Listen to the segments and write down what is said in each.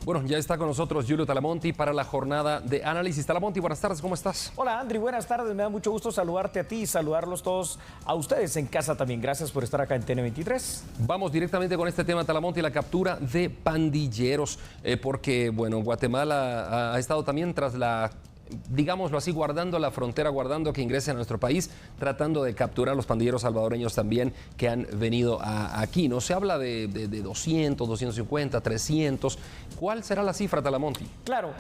Bueno, ya está con nosotros Julio Talamonti para la jornada de análisis. Talamonti, buenas tardes, ¿cómo estás? Hola, Andri, buenas tardes. Me da mucho gusto saludarte a ti y saludarlos todos a ustedes en casa también. Gracias por estar acá en TN23. Vamos directamente con este tema, Talamonti, la captura de pandilleros, porque, bueno, Guatemala ha estado también tras la, digámoslo así, guardando la frontera, guardando que ingresen a nuestro país, tratando de capturar a los pandilleros salvadoreños también que han venido aquí. No se habla de 200, 250, 300. ¿Cuál será la cifra, Talamonti? Claro,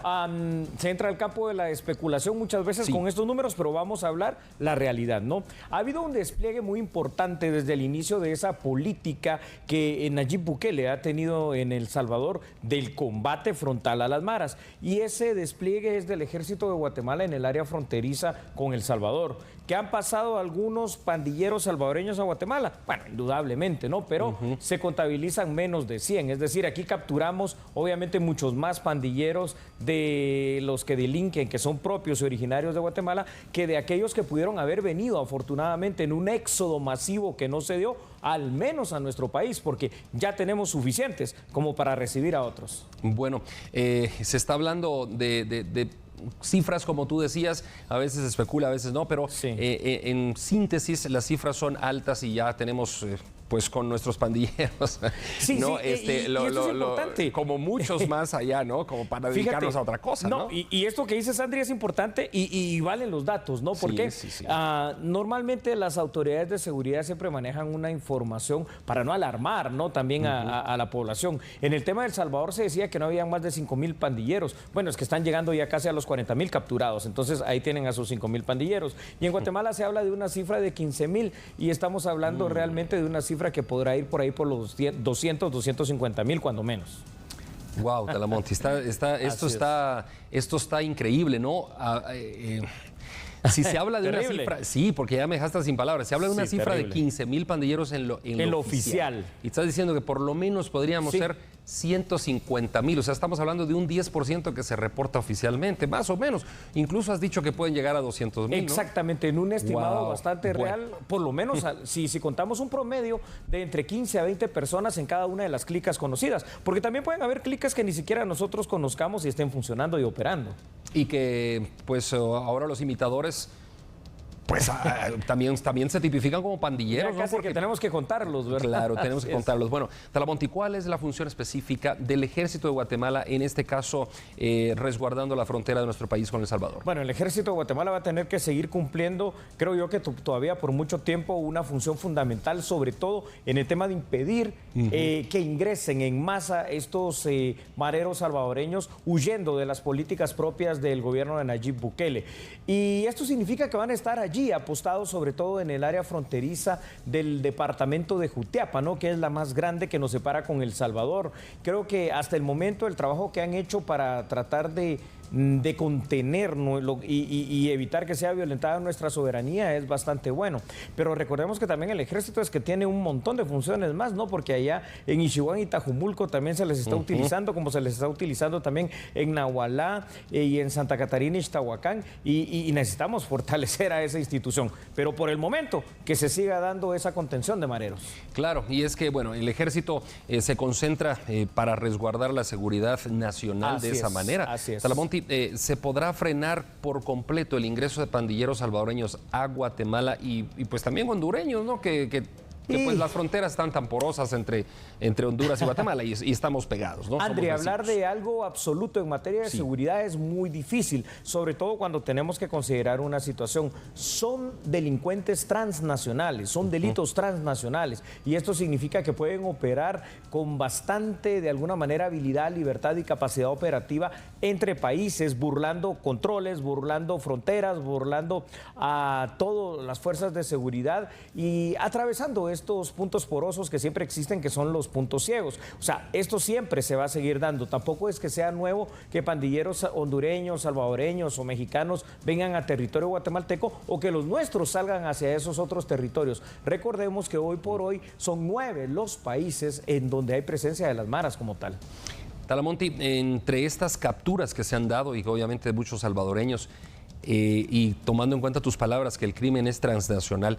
se entra al campo de la especulación muchas veces con estos números, pero vamos a hablar la realidad, ¿no? Ha habido un despliegue muy importante desde el inicio de esa política que Nayib Bukele ha tenido en El Salvador del combate frontal a las maras. Y ese despliegue es del ejército de Guatemala en el área fronteriza con El Salvador. ¿Que han pasado algunos pandilleros salvadoreños a Guatemala? Bueno, indudablemente, ¿no? Pero se contabilizan menos de 100. Es decir, aquí capturamos obviamente muchos más pandilleros de los que delinquen, que son propios y originarios de Guatemala, que de aquellos que pudieron haber venido afortunadamente en un éxodo masivo que no se dio, al menos a nuestro país, porque ya tenemos suficientes como para recibir a otros. Bueno, se está hablando de cifras, como tú decías, a veces se especula, a veces no, pero en síntesis las cifras son altas y ya tenemos pues con nuestros pandilleros, ¿no? Esto es importante. Como muchos más allá, ¿no? Como para dedicarnos a otra cosa, ¿no? Y esto que dice Sandri es importante y valen los datos, ¿no? Porque normalmente las autoridades de seguridad siempre manejan una información para no alarmar, ¿no? También a la población. En el tema de El Salvador se decía que no había más de 5,000 pandilleros. Bueno, es que están llegando ya casi a los 40,000 capturados, entonces ahí tienen a sus 5,000 pandilleros. Y en Guatemala se habla de una cifra de 15,000 y estamos hablando realmente de una cifra que podrá ir por ahí por los 200, 250,000 cuando menos. Wow, Talamonti, esto está increíble, ¿no? Si se habla de una cifra, sí, porque ya me dejaste sin palabras, se habla de una cifra de 15,000 pandilleros en lo oficial. Y estás diciendo que por lo menos podríamos ser 150,000, o sea, estamos hablando de un 10% que se reporta oficialmente, más o menos. Incluso has dicho que pueden llegar a 200,000, ¿no? Exactamente, en un estimado bastante real, por lo menos si contamos un promedio de entre 15 a 20 personas en cada una de las clicas conocidas, porque también pueden haber clicas que ni siquiera nosotros conozcamos y estén funcionando y operando. Y que, pues, ahora los imitadores, pues, también se tipifican como pandilleros, ¿no? Porque tenemos que contarlos, ¿verdad? Claro, tenemos que contarlos. Bueno, Talamonti, ¿cuál es la función específica del Ejército de Guatemala, en este caso, resguardando la frontera de nuestro país con El Salvador? Bueno, el Ejército de Guatemala va a tener que seguir cumpliendo, creo yo que todavía por mucho tiempo, una función fundamental, sobre todo en el tema de impedir que ingresen en masa estos mareros salvadoreños huyendo de las políticas propias del gobierno de Nayib Bukele. Y esto significa que van a estar allí apostados sobre todo en el área fronteriza del departamento de Jutiapa, ¿no? Que es la más grande que nos separa con El Salvador. Creo que hasta el momento el trabajo que han hecho para tratar de contener y evitar que sea violentada nuestra soberanía es bastante bueno. Pero recordemos que también el ejército es que tiene un montón de funciones más, ¿no? Porque allá en Ixihuán y Tajumulco también se les está utilizando, como se les está utilizando también en Nahualá y en Santa Catarina y Ixtahuacán, y necesitamos fortalecer a esa institución. Pero por el momento, que se siga dando esa contención de mareros. Claro, y es que, bueno, el ejército se concentra para resguardar la seguridad nacional de esa manera. Así es. Talamonti, ¿se podrá frenar por completo el ingreso de pandilleros salvadoreños a Guatemala y pues también hondureños, ¿no? Que pues las fronteras están tan porosas entre Honduras y Guatemala y estamos pegados, ¿no? André, hablar de algo absoluto en materia de seguridad es muy difícil, sobre todo cuando tenemos que considerar una situación. Son delincuentes transnacionales, son delitos transnacionales, y esto significa que pueden operar con bastante, de alguna manera, habilidad, libertad y capacidad operativa entre países, burlando controles, burlando fronteras, burlando a todas las fuerzas de seguridad y atravesando estos puntos porosos que siempre existen, que son los puntos ciegos. O sea, esto siempre se va a seguir dando. Tampoco es que sea nuevo que pandilleros hondureños, salvadoreños o mexicanos vengan a territorio guatemalteco o que los nuestros salgan hacia esos otros territorios. Recordemos que hoy por hoy son 9 los países en donde hay presencia de las maras como tal. Talamonti, entre estas capturas que se han dado y obviamente de muchos salvadoreños, y tomando en cuenta tus palabras que el crimen es transnacional,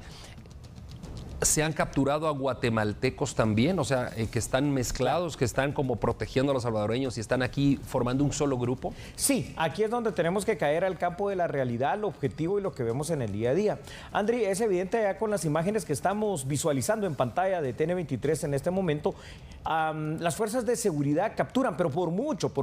¿Se han capturado a guatemaltecos también? O sea, que están mezclados, que están como protegiendo a los salvadoreños y están aquí formando un solo grupo. Sí, aquí es donde tenemos que caer al campo de la realidad, lo objetivo y lo que vemos en el día a día. Andri, es evidente ya con las imágenes que estamos visualizando en pantalla de TN23 en este momento, las fuerzas de seguridad capturan, pero por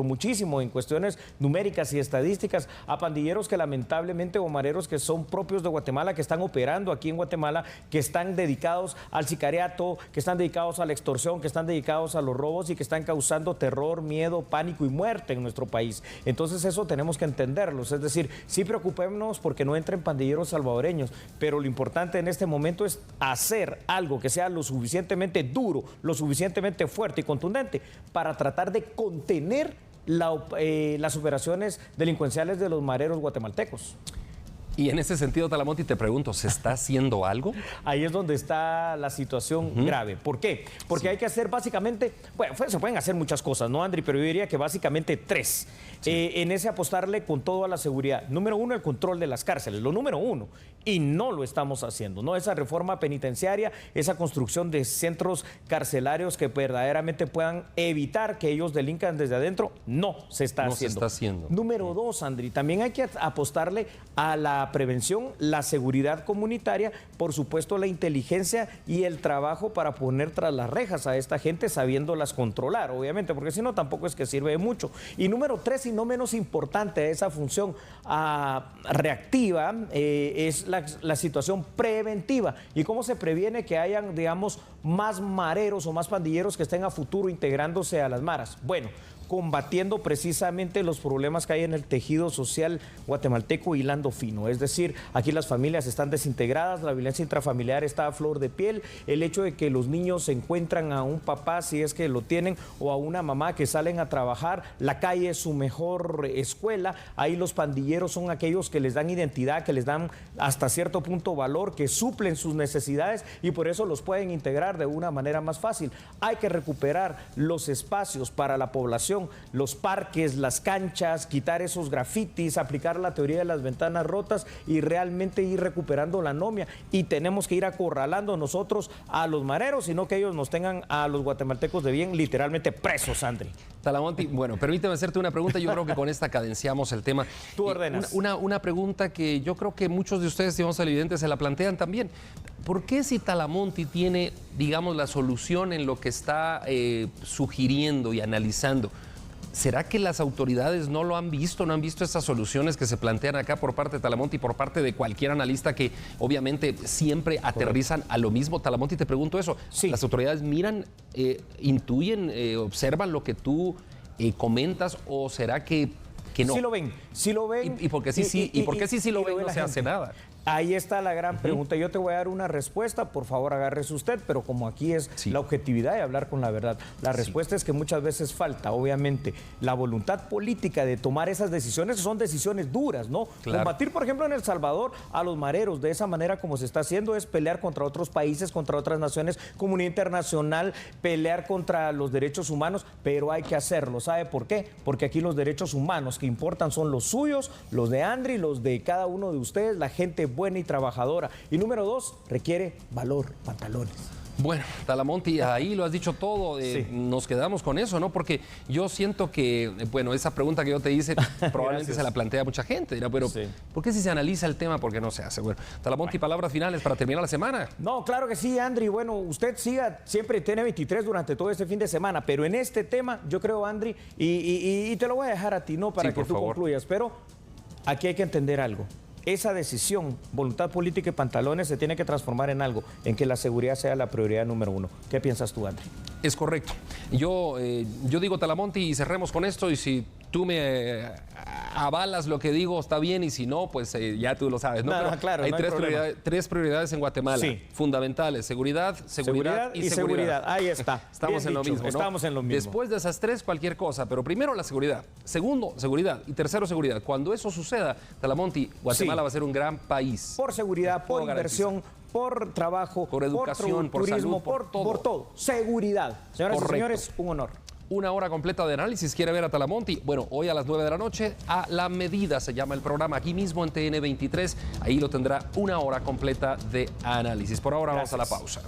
muchísimo, en cuestiones numéricas y estadísticas, a pandilleros que lamentablemente o mareros que son propios de Guatemala, que están operando aquí en Guatemala, que están dedicados al sicariato, que están dedicados a la extorsión, que están dedicados a los robos y que están causando terror, miedo, pánico y muerte en nuestro país. Entonces eso tenemos que entenderlos, es decir, sí preocupémonos porque no entren pandilleros salvadoreños, pero lo importante en este momento es hacer algo que sea lo suficientemente duro, lo suficientemente fuerte y contundente para tratar de contener las operaciones delincuenciales de los mareros guatemaltecos. Y en ese sentido, Talamonti, te pregunto, ¿se está haciendo algo? Ahí es donde está la situación grave. ¿Por qué? Porque hay que hacer básicamente, bueno, se pueden hacer muchas cosas, ¿no, Andri? Pero yo diría que básicamente 3. En ese apostarle con todo a la seguridad. Número 1, el control de las cárceles, lo número 1. Y no lo estamos haciendo, ¿no? Esa reforma penitenciaria, esa construcción de centros carcelarios que verdaderamente puedan evitar que ellos delincan desde adentro, no se está haciendo. Número 2, Andri, también hay que apostarle a la prevención, la seguridad comunitaria, por supuesto la inteligencia y el trabajo para poner tras las rejas a esta gente sabiéndolas controlar, obviamente, porque si no tampoco es que sirve de mucho. Y número 3, y no menos importante, esa función reactiva, es la situación preventiva. ¿Y cómo se previene que hayan, digamos, más mareros o más pandilleros que estén a futuro integrándose a las maras? Bueno, combatiendo precisamente los problemas que hay en el tejido social guatemalteco, hilando fino. Es decir, aquí las familias están desintegradas, la violencia intrafamiliar está a flor de piel, el hecho de que los niños se encuentran a un papá, si es que lo tienen, o a una mamá que salen a trabajar, la calle es su mejor escuela, ahí los pandilleros son aquellos que les dan identidad, que les dan hasta cierto punto valor, que suplen sus necesidades y por eso los pueden integrar de una manera más fácil. Hay que recuperar los espacios para la población, los parques, las canchas, quitar esos grafitis, aplicar la teoría de las ventanas rotas y realmente ir recuperando la anomia. Y tenemos que ir acorralando nosotros a los mareros, sino que ellos nos tengan a los guatemaltecos de bien literalmente presos, Andri. Talamonti, bueno, permíteme hacerte una pregunta, yo creo que con esta cadenciamos el tema. Tú ordenas. Una pregunta que yo creo que muchos de ustedes, digamos, televidentes, se la plantean también. ¿Por qué si Talamonti tiene, digamos, la solución en lo que está sugiriendo y analizando, ¿será que las autoridades no lo han visto, no han visto esas soluciones que se plantean acá por parte de Talamonti y por parte de cualquier analista que obviamente siempre aterrizan a lo mismo? Talamonti, te pregunto eso. Sí. ¿Las autoridades miran, intuyen, observan lo que tú comentas o será que no? Sí lo ven, sí lo ven. ¿Y por qué sí lo ven no se hace nada? Ahí está la gran pregunta. Yo te voy a dar una respuesta, por favor agárrese usted, pero como aquí es la objetividad y hablar con la verdad, la respuesta es que muchas veces falta, obviamente, la voluntad política de tomar esas decisiones, son decisiones duras, ¿no? Claro. Combatir, por ejemplo, en El Salvador a los mareros de esa manera como se está haciendo es pelear contra otros países, contra otras naciones, comunidad internacional, pelear contra los derechos humanos, pero hay que hacerlo. ¿Sabe por qué? Porque aquí los derechos humanos que importan son los suyos, los de Andri, los de cada uno de ustedes, la gente buena y trabajadora. Y número 2, requiere valor, pantalones. Bueno, Talamonti, ahí lo has dicho todo, nos quedamos con eso, ¿no? Porque yo siento que, bueno, esa pregunta que yo te hice probablemente se la plantea mucha gente, dirá, pero ¿por qué si se analiza el tema, por qué no se hace? Bueno, Talamonti, palabras finales para terminar la semana. No, claro que sí, Andri, bueno, usted siga siempre TN23 durante todo este fin de semana, pero en este tema, yo creo, Andri, y te lo voy a dejar a ti, ¿no? Para que tú concluyas, pero aquí hay que entender algo. Esa decisión, voluntad política y pantalones se tiene que transformar en algo, en que la seguridad sea la prioridad número 1. ¿Qué piensas tú, Andri? Es correcto. Yo digo, Talamonti, y cerremos con esto, y si tú me avalas lo que digo, está bien, y si no, pues ya tú lo sabes, ¿no? Pero claro, hay no tres prioridades en Guatemala, fundamentales: seguridad y seguridad. Ahí está. Estamos en lo mismo, ¿no? Estamos en lo mismo. Después de esas tres, cualquier cosa, pero primero la seguridad, segundo, seguridad, y tercero, seguridad. Cuando eso suceda, Talamonti, Guatemala va a ser un gran país. Por seguridad, por inversión, por trabajo, por educación, por turismo, salud, por todo. Seguridad. Señoras y señores, un honor. una hora completa de análisis. ¿Quiere ver a Talamonti? Bueno, hoy a las 9 de la noche, A la Medida se llama el programa, aquí mismo en TN23. Ahí lo tendrá una hora completa de análisis. Por ahora vamos a la pausa.